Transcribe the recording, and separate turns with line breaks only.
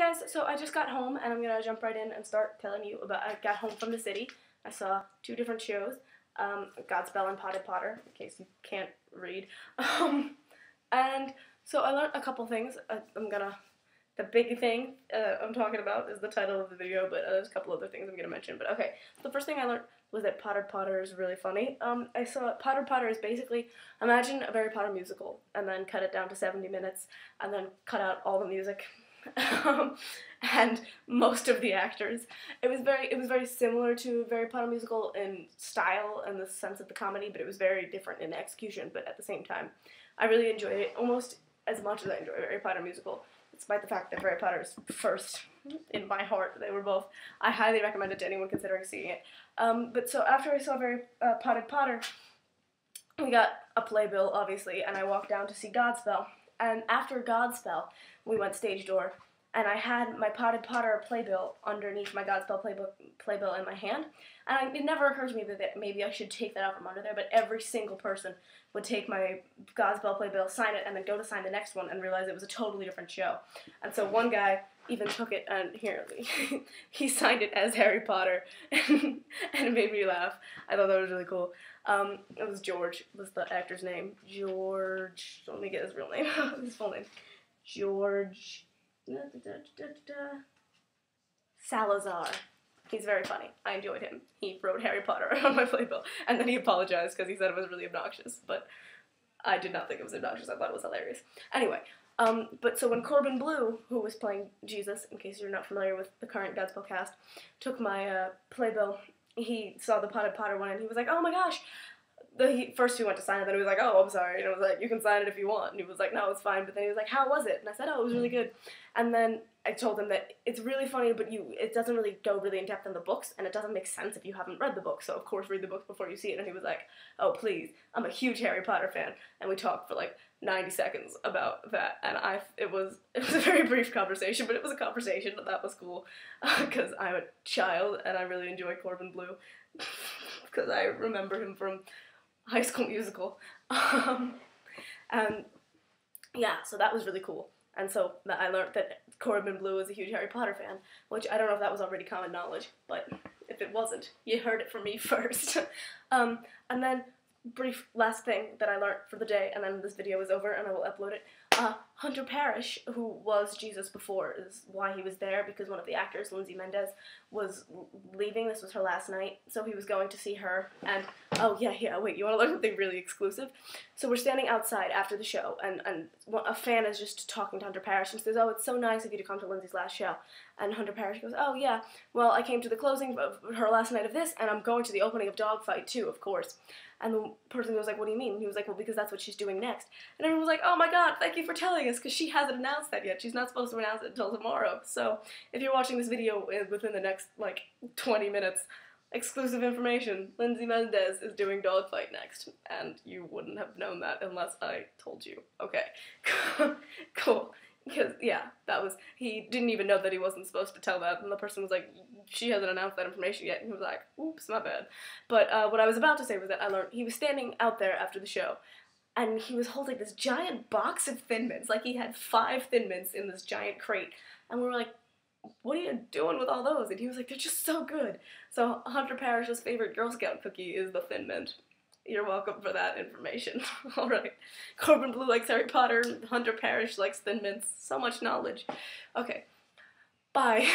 guys, so I just got home and I'm gonna jump right in and start telling you about, I got home from the city. I saw 2 different shows, Godspell and Potted Potter, in case you can't read. And so I learned a couple things. The big thing I'm talking about is the title of the video, but there's a couple other things I'm gonna mention. But okay, the first thing I learned was that Potted Potter is really funny. I saw Potted Potter is basically, imagine a Harry Potter musical, and then cut it down to 70 minutes, and then cut out all the music. And most of the actors. It was very similar to a Harry Potter musical in style and the sense of the comedy, but it was very different in execution. But at the same time, I really enjoyed it almost as much as I enjoy a Harry Potter musical, despite the fact that Harry Potter is first in my heart. They were both. I highly recommend it to anyone considering seeing it. But so after I saw Potted Potter, we got a playbill, obviously, and I walked down to see Godspell. And after Godspell, we went stage door, and I had my Potted Potter playbill underneath my Godspell playbill in my hand. And it never occurred to me that maybe I should take that out from under there, but every single person would take my Godspell playbill, sign it, and then go to sign the next one and realize it was a totally different show. And so one guy even took it, and here, he signed it as Harry Potter, and it made me laugh. I thought that was really cool. It was George, was the actor's name. George, let me get his real name, his full name. George Salazar. He's very funny. I enjoyed him. He wrote Harry Potter on my playbill, and then he apologized because he said it was really obnoxious, but I did not think it was obnoxious. I thought it was hilarious. Anyway, but so when Corbin Bleu, who was playing Jesus, in case you're not familiar with the current Godspell cast, took my playbill, he saw the Potted Potter one, and he was like, oh my gosh. First he went to sign it, then he was like, oh, I'm sorry, and I was like, you can sign it if you want, and he was like, no, it's fine, but then he was like, how was it? And I said, oh, it was really good. And then I told him that it's really funny, but it doesn't really go really in depth in the books, and it doesn't make sense if you haven't read the book, so of course read the book before you see it. And he was like, oh, please, I'm a huge Harry Potter fan, and we talked for like 90 seconds about that, and it was a very brief conversation, but it was a conversation, and that was cool, because I'm a child, and I really enjoy Corbin Bleu, because I remember him from High School Musical, and yeah, so that was really cool. And so I learned that Corbin Bleu is a huge Harry Potter fan, which I don't know if that was already common knowledge, but if it wasn't, you heard it from me first. And then, brief last thing that I learned for the day, and then this video is over and I will upload it. Hunter Parrish, who was Jesus before, is why he was there, because one of the actors, Lindsay Mendez, was leaving. This was her last night, so he was going to see her, and oh yeah, wait, you want to learn something really exclusive? So we're standing outside after the show, and a fan is just talking to Hunter Parrish and says, oh, it's so nice of you to come to Lindsay's last show. And Hunter Parrish goes, oh yeah, well, I came to the closing of her last night of this, and I'm going to the opening of Dogfight too, of course. And the person was like, what do you mean? And he was like, well, because that's what she's doing next. And everyone was like, oh my god, thank you for telling us, because she hasn't announced that yet. She's not supposed to announce it until tomorrow. So if you're watching this video within the next, like, 20 minutes, exclusive information, Lindsay Mendez is doing Dogfight next. And you wouldn't have known that unless I told you. Okay. Cool. Because, yeah, he didn't even know that he wasn't supposed to tell that, and the person was like, she hasn't announced that information yet, and he was like, oops, my bad. But what I was about to say was that I learned, he was standing out there after the show, and he was holding this giant box of Thin Mints, like he had 5 Thin Mints in this giant crate, and we were like, what are you doing with all those? And he was like, they're just so good. So Hunter Parrish's favorite Girl Scout cookie is the Thin Mint. You're welcome for that information. Alright. Corbin Bleu likes Harry Potter. Hunter Parrish likes Thin Mints. So much knowledge. Okay. Bye.